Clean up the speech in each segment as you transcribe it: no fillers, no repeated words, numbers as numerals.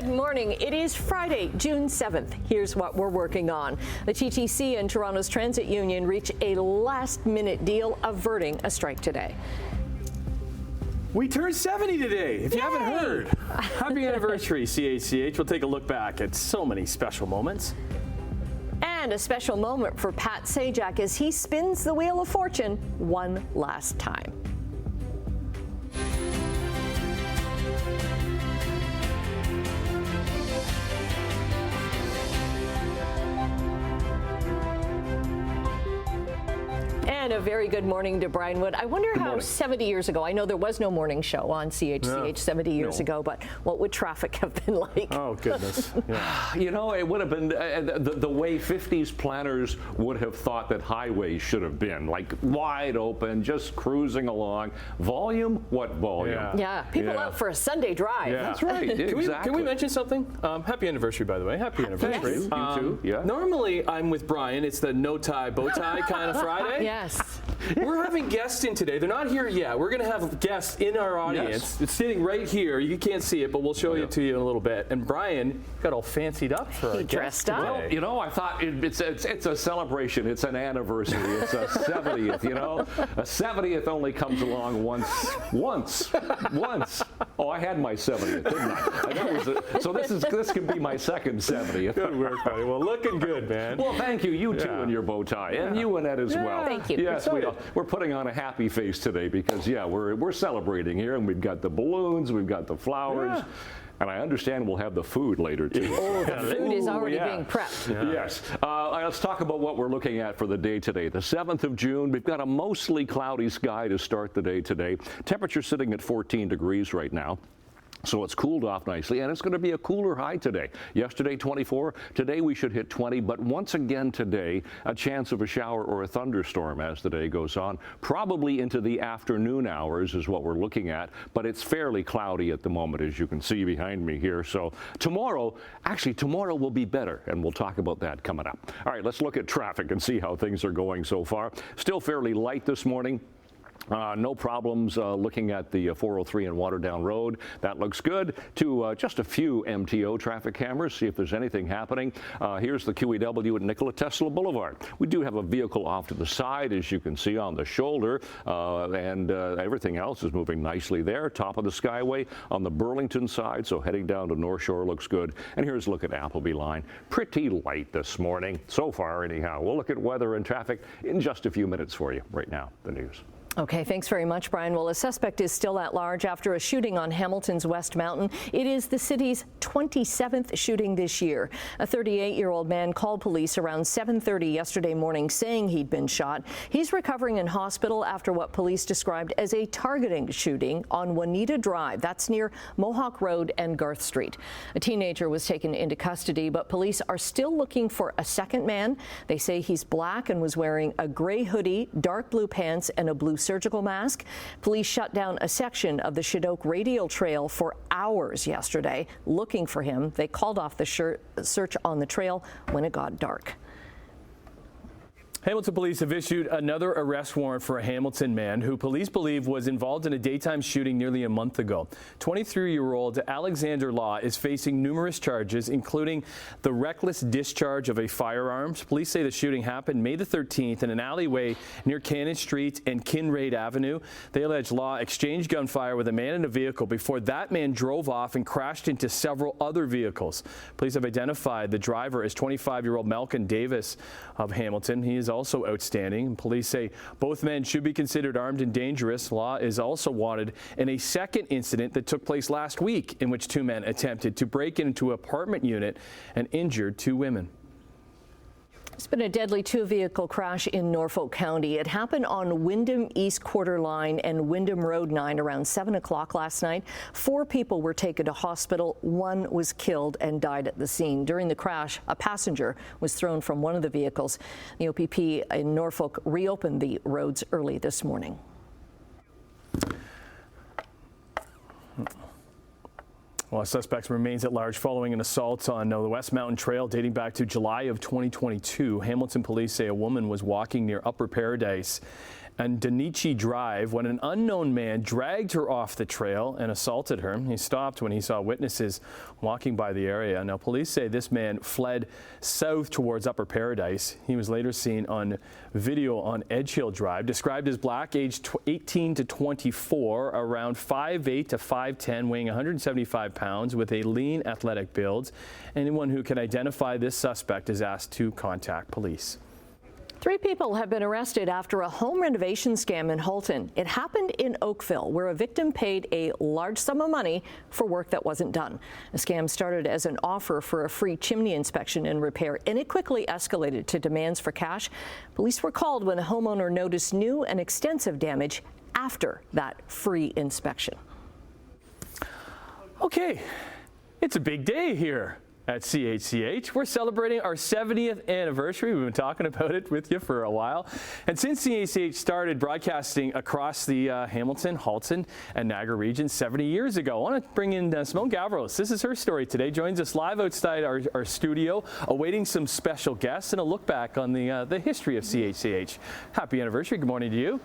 Good morning. It is Friday, June 7th. Here's what we're working on. The TTC and Toronto's transit union reach a last-minute deal averting a strike today. We turned 70 today, if you haven't heard. Happy anniversary, CHCH. We'll take a look back at so many special moments. And a special moment for Pat Sajak as he spins the Wheel of Fortune one last time. And a very good morning to Brian Wood. I wonder how 70 years ago, I know there was no morning show on CHCH 70 years ago, but what would traffic have been like? Oh, goodness. Yeah. You know, it would have been the way 50s planners would have thought that highways should have been, like wide open, just cruising along. Volume? What volume? Yeah, people out for a Sunday drive. Yeah. That's right, exactly. Can we mention something? Happy anniversary, by the way. Happy anniversary. You too, yeah. Normally, I'm with Brian. It's the no tie, bow tie kind of Friday. Yes. We're having guests in today. They're not here yet. We're going to have guests in our audience. Yes. It's sitting right here. You can't see it, but we'll show it to you in a little bit. And Brian got all fancied up for our dressed guest up. today. You know, I thought it's a celebration. It's an anniversary. It's a 70th, you know. A 70th only comes along once. Oh, I had my 70th, didn't I? So this can be my second 70th. Good work, buddy. Well, looking good, man. Well, thank you. You too in your bow tie. And you, Annette, as well. Thank you. Yes, we're putting on a happy face today because, we're celebrating here, and we've got the balloons, we've got the flowers. Yeah. And I understand we'll have the food later, too. Oh, the food is already being prepped. Yeah. Yes. Let's talk about what we're looking at for the day today. The 7th of June, we've got a mostly cloudy sky to start the day today. Temperature sitting at 14 degrees right now. So it's cooled off nicely, and it's going to be a cooler high today. Yesterday, 24. Today, we should hit 20. But once again today, a chance of a shower or a thunderstorm as the day goes on. Probably into the afternoon hours is what we're looking at. But it's fairly cloudy at the moment, as you can see behind me here. So tomorrow will be better, and we'll talk about that coming up. All right, let's look at traffic and see how things are going so far. Still fairly light this morning. No problems looking at the 403 and Waterdown Road. That looks good. To just a few MTO traffic cameras, see if there's anything happening. Here's the QEW at Nikola Tesla Boulevard. We do have a vehicle off to the side, as you can see on the shoulder, and everything else is moving nicely there. Top of the Skyway on the Burlington side, so heading down to North Shore looks good. And here's a look at Appleby Line. Pretty light this morning, so far anyhow. We'll look at weather and traffic in just a few minutes for you. Right now, the news. Okay, thanks very much, Brian. Well, a suspect is still at large after a shooting on Hamilton's West Mountain. It is the city's 27th shooting this year. A 38-year-old man called police around 7:30 yesterday morning saying he'd been shot. He's recovering in hospital after what police described as a targeting shooting on Juanita Drive. That's near Mohawk Road and Garth Street. A teenager was taken into custody, but police are still looking for a second man. They say he's black and was wearing a gray hoodie, dark blue pants, and a blue surgical mask. Police shut down a section of the Shadok Radial Trail for hours yesterday looking for him. They called off the search on the trail when it got dark. Hamilton police have issued another arrest warrant for a Hamilton man who police believe was involved in a daytime shooting nearly a month ago. 23-year-old Alexander Law is facing numerous charges, including the reckless discharge of a firearm. Police say the shooting happened May the 13th in an alleyway near Cannon Street and Kinraid Avenue. They allege Law exchanged gunfire with a man in a vehicle before that man drove off and crashed into several other vehicles. Police have identified the driver as 25-year-old Malcolm Davis of Hamilton. He is also outstanding. Police say both men should be considered armed and dangerous. Law is also wanted in a second incident that took place last week in which two men attempted to break into an apartment unit and injured two women. It's been a deadly two-vehicle crash in Norfolk County. It happened on Wyndham East Quarter Line and Wyndham Road 9 around 7 o'clock last night. 4 people were taken to hospital. 1 was killed and died at the scene. During the crash, a passenger was thrown from one of the vehicles. The OPP in Norfolk reopened the roads early this morning. Well, a suspect remains at large following an assault on the West Mountain Trail dating back to July of 2022. Hamilton police say a woman was walking near Upper Paradise on Danichi Drive when an unknown man dragged her off the trail and assaulted her. He stopped when he saw witnesses walking by the area. Now, police say this man fled south towards Upper Paradise. He was later seen on video on Edge Hill Drive, described as black, aged 18 to 24, around 5'8" to 5'10", weighing 175 pounds, with a lean, athletic build. Anyone who can identify this suspect is asked to contact police. 3 people have been arrested after a home renovation scam in Halton. It happened in Oakville, where a victim paid a large sum of money for work that wasn't done. The scam started as an offer for a free chimney inspection and repair, and it quickly escalated to demands for cash. Police were called when the homeowner noticed new and extensive damage after that free inspection. Okay, it's a big day here at CHCH. We're celebrating our 70th anniversary. We've been talking about it with you for a while. And since CHCH started broadcasting across the Hamilton, Halton, and Niagara region 70 years ago, I want to bring in Simone Gavros. This is her story today. Joins us live outside our studio, awaiting some special guests and a look back on the history of CHCH. Happy anniversary. Good morning to you.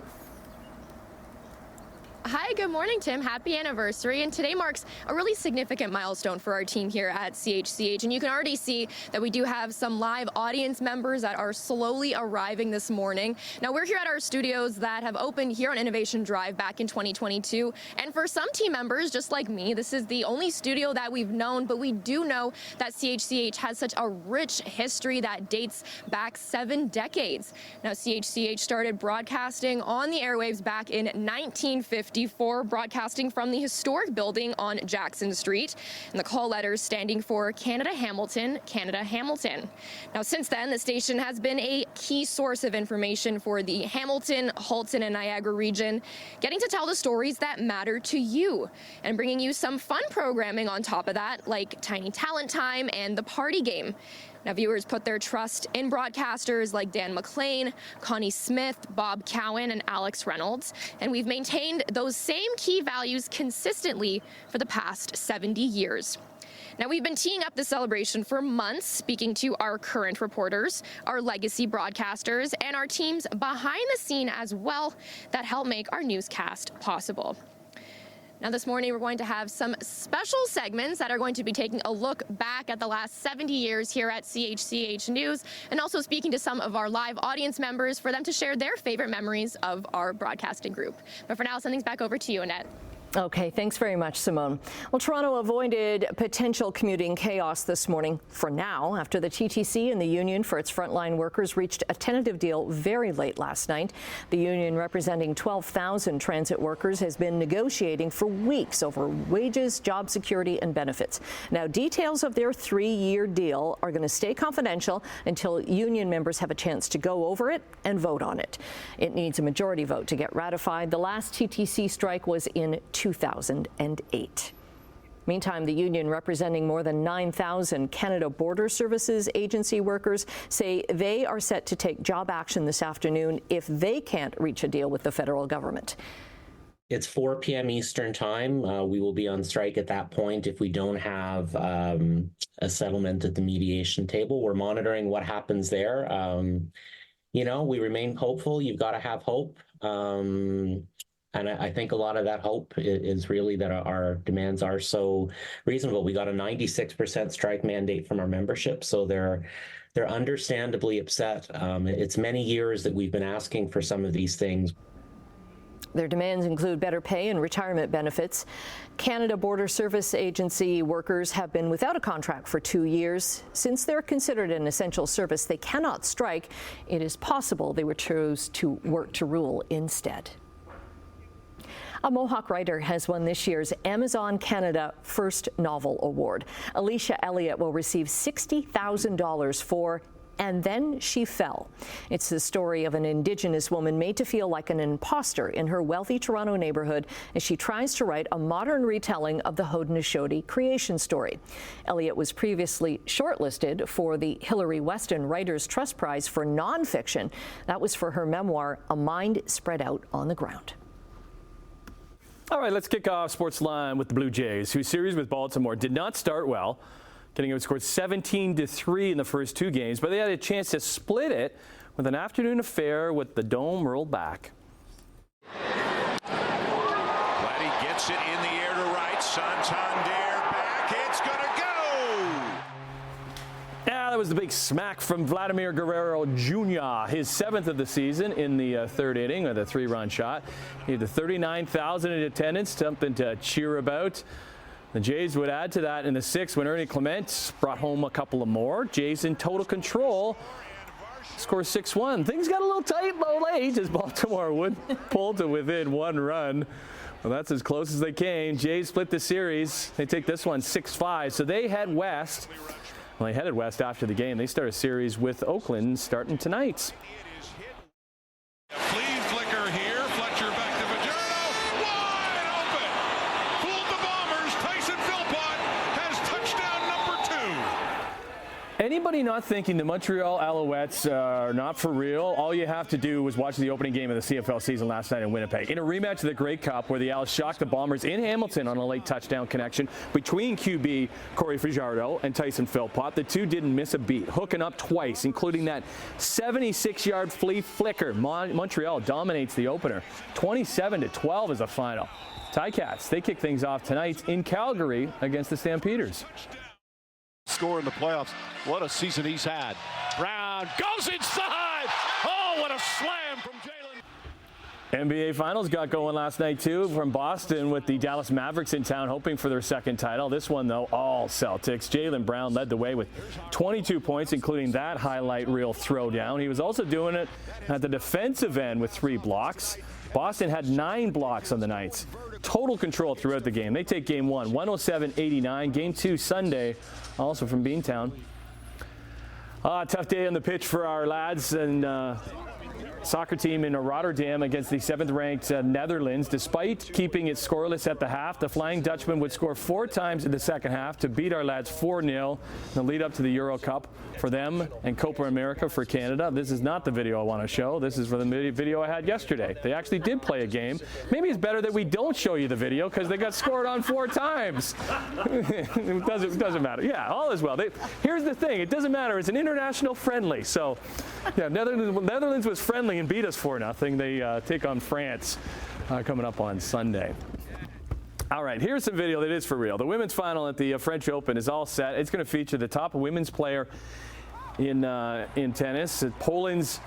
Hi, good morning, Tim. Happy anniversary. And today marks a really significant milestone for our team here at CHCH. And you can already see that we do have some live audience members that are slowly arriving this morning. Now, we're here at our studios that have opened here on Innovation Drive back in 2022. And for some team members, just like me, this is the only studio that we've known. But we do know that CHCH has such a rich history that dates back 7 decades. Now, CHCH started broadcasting on the airwaves back in 1954, broadcasting from the historic building on Jackson Street, and the call letters standing for Canada Hamilton, Canada Hamilton. Now, since then, the station has been a key source of information for the Hamilton, Halton, and Niagara region, getting to tell the stories that matter to you, and bringing you some fun programming on top of that, like Tiny Talent Time and the Party Game. Now, viewers put their trust in broadcasters like Dan McLean, Connie Smith, Bob Cowan, and Alex Reynolds, and we've maintained those same key values consistently for the past 70 years. Now, we've been teeing up the celebration for months, speaking to our current reporters, our legacy broadcasters, and our teams behind the scene as well that help make our newscast possible. Now, this morning, we're going to have some special segments that are going to be taking a look back at the last 70 years here at CHCH News, and also speaking to some of our live audience members for them to share their favorite memories of our broadcasting group. But for now, I'll send things back over to you, Annette. Okay, thanks very much, Simone. Well, Toronto avoided potential commuting chaos this morning for now after the TTC and the union for its frontline workers reached a tentative deal very late last night. The union, representing 12,000 transit workers, has been negotiating for weeks over wages, job security, and benefits. Now, details of their 3-year deal are going to stay confidential until union members have a chance to go over it and vote on it. It needs a majority vote to get ratified. The last TTC strike was in 2008. Meantime, the union, representing more than 9,000 Canada Border Services Agency workers, say they are set to take job action this afternoon if they can't reach a deal with the federal government. It's 4 p.m. Eastern time. We will be on strike at that point if we don't have a settlement at the mediation table. We're monitoring what happens there. You know, we remain hopeful. You've got to have hope. And I think a lot of that hope is really that our demands are so reasonable. We got a 96% strike mandate from our membership, so they're understandably upset. It's many years that we've been asking for some of these things. Their demands include better pay and retirement benefits. Canada Border Service Agency workers have been without a contract for 2 years. Since they're considered an essential service, they cannot strike. It is possible they would choose to work to rule instead. A Mohawk writer has won this year's Amazon Canada First Novel Award. Alicia Elliott will receive $60,000 for And Then She Fell. It's the story of an Indigenous woman made to feel like an imposter in her wealthy Toronto neighborhood as she tries to write a modern retelling of the Haudenosaunee creation story. Elliott was previously shortlisted for the Hilary Weston Writers' Trust Prize for nonfiction. That was for her memoir, A Mind Spread Out on the Ground. All right, let's kick off Sports Line with the Blue Jays, whose series with Baltimore did not start well, getting outscored 17-3 in the first 2 games, but they had a chance to split it with an afternoon affair with the Dome rolled back. Vladdy gets it in the air to right. Santander back. It's going to go. Yeah, that was the big smack from Vladimir Guerrero Jr., his 7th of the season in the third inning with a 3-run shot. He had the 39,000 in attendance, something to cheer about. The Jays would add to that in the 6th when Ernie Clement brought home a couple of more. Jays in total control. Score 6-1. Things got a little tight late as Baltimore would pull to within 1 run. Well, that's as close as they came. Jays split the series. They take this one 6-5. So they head west. Well, they headed west after the game. They start a series with Oakland starting tonight. Flea flicker here. Fletcher back to Vajerno. Wide open. Fooled the Bombers. Tyson Philpott has touchdown number 2. Anybody not thinking the Montreal Alouettes are not for real, all you have to do was watch the opening game of the CFL season last night in Winnipeg. In a rematch of the Grey Cup where the Owls shocked the Bombers in Hamilton on a late touchdown connection between QB Corey Fajardo and Tyson Philpott. The two didn't miss a beat, hooking up twice, including that 76-yard flea flicker. Montreal dominates the opener. 27-12 is the final. Ticats, they kick things off tonight in Calgary against the Stampeders. Score in the playoffs. What a season he's had. Brown goes inside. Oh, what a slam from Jalen. NBA Finals got going last night, too, from Boston with the Dallas Mavericks in town hoping for their 2nd title. This one, though, all Celtics. Jaylen Brown led the way with 22 points, including that highlight reel throwdown. He was also doing it at the defensive end with 3 blocks. Boston had 9 blocks on the Knights. Total control throughout the game. They take game 1, 107-89. Game 2 Sunday, also from Beantown. Tough day on the pitch for our lads and soccer team in Rotterdam against the 7th-ranked Netherlands. Despite keeping it scoreless at the half, the Flying Dutchman would score 4 times in the second half to beat our lads 4-0 in the lead up to the Euro Cup for them and Copa America for Canada. This is not the video I want to show. This is for the video I had yesterday. They actually did play a game. Maybe it's better that we don't show you the video because they got scored on 4 times. It doesn't matter. Yeah, all is well. Here's the thing. It doesn't matter. It's an international friendly. So, yeah, Netherlands was friendly and beat us 4-0. They take on France coming up on Sunday. All right, here's some video that is for real. The women's final at the French Open is all set. It's going to feature the top women's player in tennis, Poland's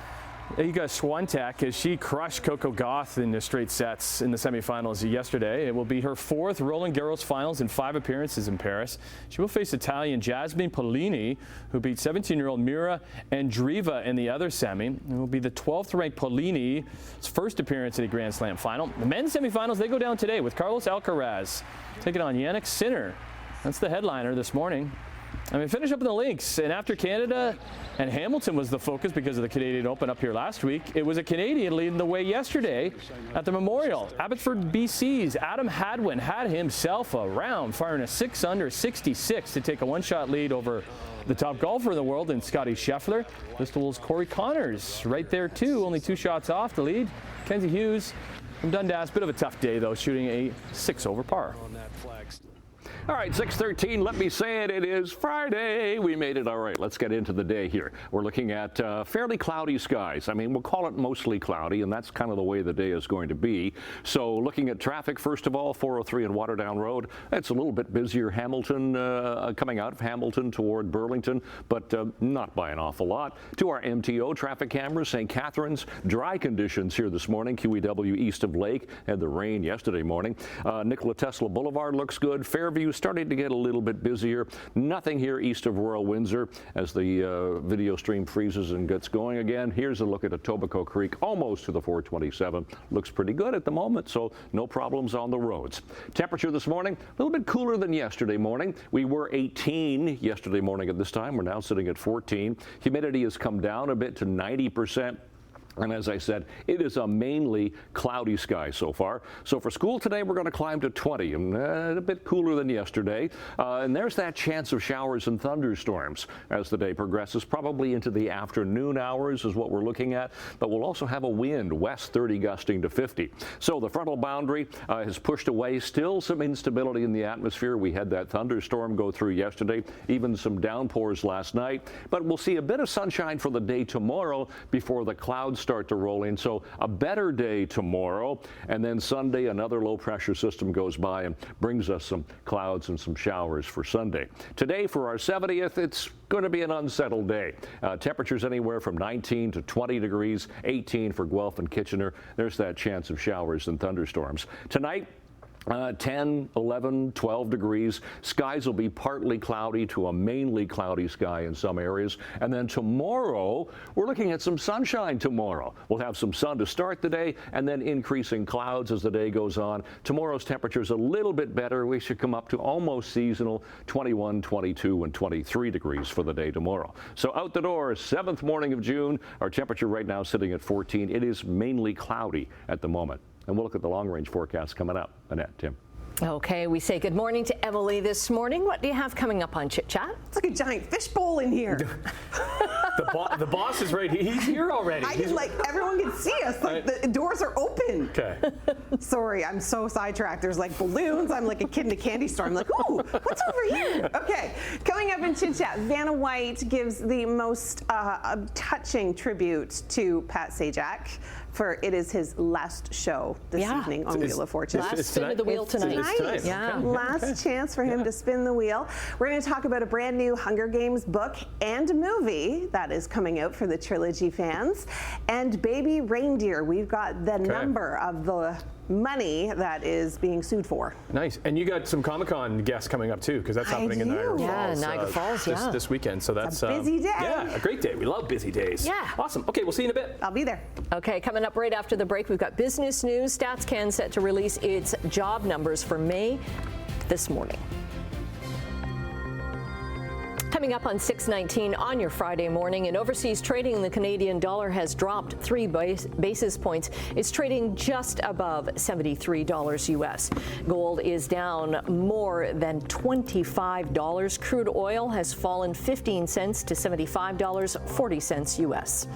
Iga Świątek, as she crushed Coco Gauff in the straight sets in the semifinals yesterday. It will be her 4th Roland Garros finals in 5 appearances in Paris. She will face Italian Jasmine Polini, who beat 17-year-old Mira Andreeva in the other semi. It will be the 12th-ranked Polini's first appearance at a Grand Slam final. The men's semifinals, they go down today with Carlos Alcaraz taking on Jannik Sinner. That's the headliner this morning. I mean, finish up in the links, and after Canada and Hamilton was the focus because of the Canadian Open up here last week, it was a Canadian leading the way yesterday at the Memorial. Abbotsford, BC's Adam Hadwin had himself a round, firing a 6-under 66 to take a 1-shot lead over the top golfer in the world in Scotty Scheffler. Bristol's Corey Connors right there too, only 2 shots off the lead. Kenzie Hughes from Dundas, bit of a tough day though, shooting a 6 over par. All right, 6:13. Let me say it. It is Friday. We made it. All right, let's get into the day here. We're looking at fairly cloudy skies. I mean, we'll call it mostly cloudy, and that's kind of the way the day is going to be. So looking at traffic, first of all, 403 and Waterdown Road. It's a little bit busier. Hamilton, coming out of Hamilton toward Burlington, but not by an awful lot. To our MTO traffic cameras, St. Catharines, dry conditions here this morning. QEW east of Lake, had the rain yesterday morning. Nikola Tesla Boulevard looks good. Fairview starting to get a little bit busier. Nothing here east of Royal Windsor as the video stream freezes and gets going again. Here's a look at Etobicoke Creek, almost to the 427. Looks pretty good at the moment, so no problems on the roads. Temperature this morning, a little bit cooler than yesterday morning. We were 18 yesterday morning at this time. We're now sitting at 14. Humidity has come down a bit to 90%. And as I said, it is a mainly cloudy sky so far. So for school today, we're going to climb to 20, and a bit cooler than yesterday. And there's that chance of showers and thunderstorms as the day progresses, probably into the afternoon hours is what we're looking at. But we'll also have a wind, west 30 gusting to 50. So the frontal boundary has pushed away. Still some instability in the atmosphere. We had that thunderstorm go through yesterday, even some downpours last night. But we'll see a bit of sunshine for the day tomorrow before the clouds start to roll in. So a better day tomorrow. And then Sunday, another low pressure system goes by and brings us some clouds and some showers for Sunday. Today, for our 70th, it's going to be an unsettled day. Temperatures anywhere from 19 to 20 degrees, 18 for Guelph and Kitchener. There's that chance of showers and thunderstorms. Tonight, 10, 11, 12 degrees. Skies will be partly cloudy to a mainly cloudy sky in some areas. And then tomorrow, we're looking at some sunshine tomorrow. We'll have some sun to start the day and then increasing clouds as the day goes on. Tomorrow's temperature is a little bit better. We should come up to almost seasonal 21, 22, and 23 degrees for the day tomorrow. So out the door, 7th morning of June. Our temperature right now sitting at 14. It is mainly cloudy at the moment. And we'll look at the long-range forecast coming up. Annette, Tim. Okay, we say good morning to Emily this morning. What do you have coming up on Chit Chat? It's like a giant fishbowl in here. The boss is right here. He's here already. Everyone can see us. The doors are open. Okay. Sorry, I'm so sidetracked. There's like balloons. I'm like a kid in a candy store. I'm like, ooh, what's over here? Okay, coming up in Chit Chat, Vanna White gives the most touching tribute to Pat Sajak. For it is his last show this evening on Wheel of Fortune. Last spin of the wheel tonight. Yeah. Last chance for him to spin the wheel. We're going to talk about a brand new Hunger Games book and movie that is coming out for the trilogy fans. And Baby Reindeer, we've got the number of the money that is being sued for. Nice. And you got some Comic-Con guests coming up too, because that's happening in Niagara Falls. Yeah, Niagara Falls, this weekend. So that's a busy day. Yeah, a great day. We love busy days. Yeah. Awesome. Okay, we'll see you in a bit. I'll be there. Okay, coming up right after the break, we've got business news. StatsCan set to release its job numbers for May this morning. Coming up on 6:19 on your Friday morning, in overseas trading, the Canadian dollar has dropped 3 basis points. It's trading just above $73 US. Gold is down more than $25. Crude oil has fallen 15 cents to $75.40 US.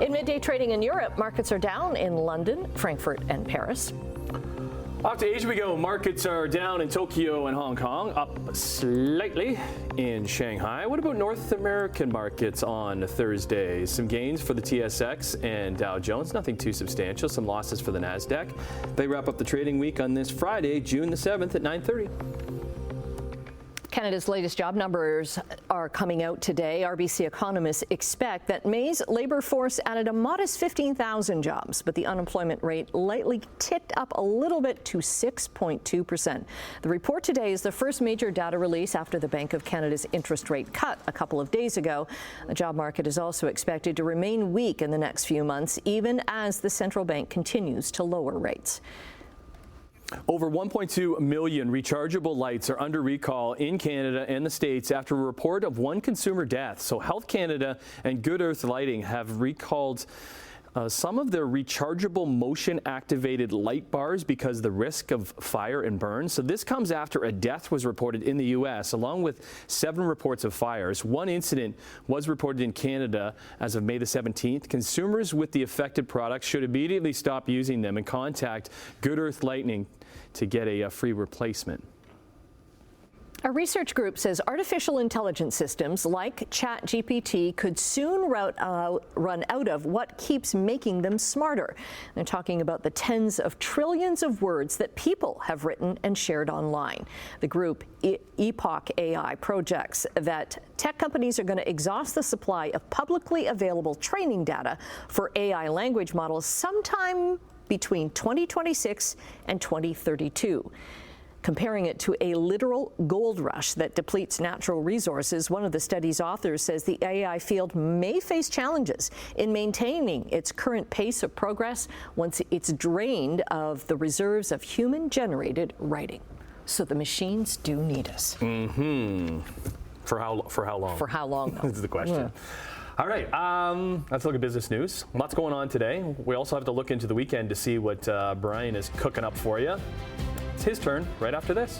In midday trading in Europe, markets are down in London, Frankfurt, and Paris. Off to Asia we go. Markets are down in Tokyo and Hong Kong, up slightly in Shanghai. What about North American markets on Thursday? Some gains for the TSX and Dow Jones, nothing too substantial. Some losses for the NASDAQ. They wrap up the trading week on this Friday, June the 7th at 9:30. Canada's latest job numbers are coming out today. RBC economists expect that May's labor force added a modest 15,000 jobs, but the unemployment rate lightly ticked up a little bit to 6.2%. The report today is the first major data release after the Bank of Canada's interest rate cut a couple of days ago. The job market is also expected to remain weak in the next few months, even as the central bank continues to lower rates. Over 1.2 million rechargeable lights are under recall in Canada and the States after a report of one consumer death. So Health Canada and Good Earth Lighting have recalled some of their rechargeable motion-activated light bars because of the risk of fire and burn. So this comes after a death was reported in the U.S., along with 7 reports of fires. One incident was reported in Canada as of May the 17th. Consumers with the affected products should immediately stop using them and contact Good Earth Lighting to get a free replacement. A research group says artificial intelligence systems like CHCH could soon run out of what keeps making them smarter. They're talking about the tens of trillions of words that people have written and shared online. The group Epoch AI projects that tech companies are going to exhaust the supply of publicly available training data for AI language models sometime between 2026 and 2032. Comparing it to a literal gold rush that depletes natural resources, one of the study's authors says the AI field may face challenges in maintaining its current pace of progress once it's drained of the reserves of human-generated writing. So the machines do need us. Mm-hmm. For how long? For how long, though? This is the question. Yeah. All right, let's look at business news. Lots going on today. We also have to look into the weekend to see what Brian is cooking up for you. It's his turn right after this.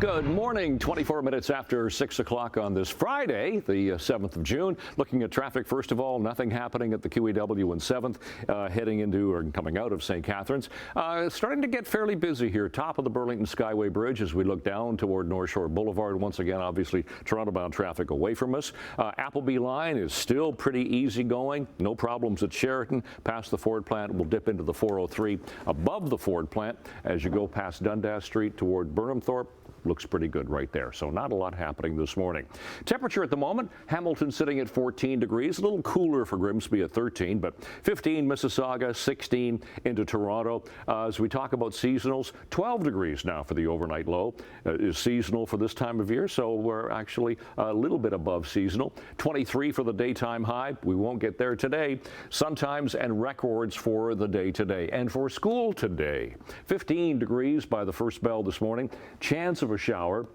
Good morning. 24 minutes after 6 o'clock on this Friday, the 7th of June. Looking at traffic, first of all, nothing happening at the QEW and 7th, heading into or coming out of St. Catharines. Starting to get fairly busy here. Top of the Burlington Skyway Bridge as we look down toward North Shore Boulevard. Once again, obviously, Toronto-bound traffic away from us. Appleby line is still pretty easy going. No problems at Sheraton. Past the Ford plant, we'll dip into the 403 above the Ford plant as you go past Dundas Street toward Burnhamthorpe. Looks pretty good right there. So not a lot happening this morning. Temperature at the moment, Hamilton sitting at 14 degrees, a little cooler for Grimsby at 13, but 15 Mississauga, 16 into Toronto. As we talk about seasonals, 12 degrees now for the overnight low is seasonal for this time of year, so we're actually a little bit above seasonal. 23 for the daytime high. We won't get there today. Sun times and records for the day today. And for school today, 15 degrees by the first bell this morning. Chance of a shower,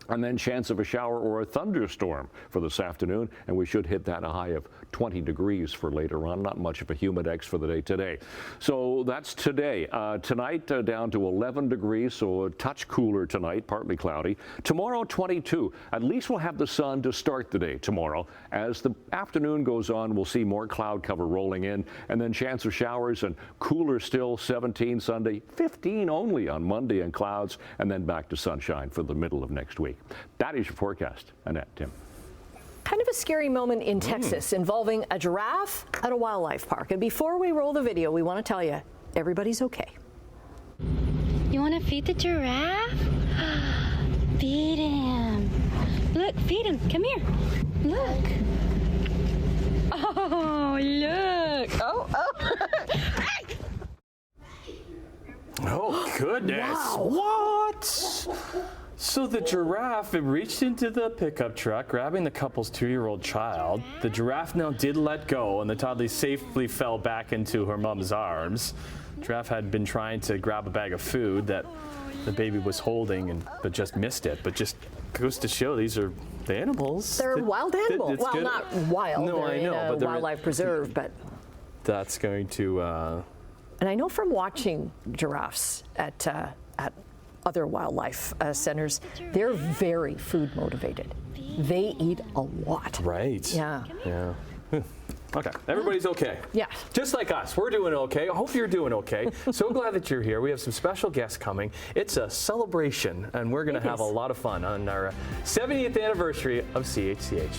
and then chance of a shower or a thunderstorm for this afternoon, and we should hit that a high of 20 degrees for later on. Not much of a humidex for the day today. So that's today. Tonight down to 11 degrees, so a touch cooler tonight, partly cloudy. Tomorrow 22. At least we'll have the sun to start the day tomorrow. As the afternoon goes on, we'll see more cloud cover rolling in, and then chance of showers and cooler still. 17 Sunday, 15 only on Monday and clouds, and then back to sunshine for the middle of next week. That is your forecast. Annette, Tim. Kind of a scary moment in Texas involving a giraffe at a wildlife park. And before we roll the video, we want to tell you everybody's okay. You want to feed the giraffe? Feed him. Look, feed him. Come here. Look. Oh, look. Oh. Oh, goodness. Wow. What? So the giraffe, it reached into the pickup truck, grabbing the couple's 2-year-old child. The giraffe now did let go, and the toddler safely fell back into her mom's arms. Giraffe had been trying to grab a bag of food that the baby was holding, but just missed it. But just goes to show these are the animals. They're wild animals. Well, good. not wild. No, they're I know, in a but they're wildlife preserve, but. That's going to. And I know from watching giraffes at other wildlife centers, they're very food motivated. They eat a lot. Right. Yeah. Yeah. Okay, everybody's okay. Yeah. Just like us, we're doing okay. I hope you're doing okay. So glad that you're here. We have some special guests coming. It's a celebration, and we're going to have a lot of fun on our 70th anniversary of CHCH.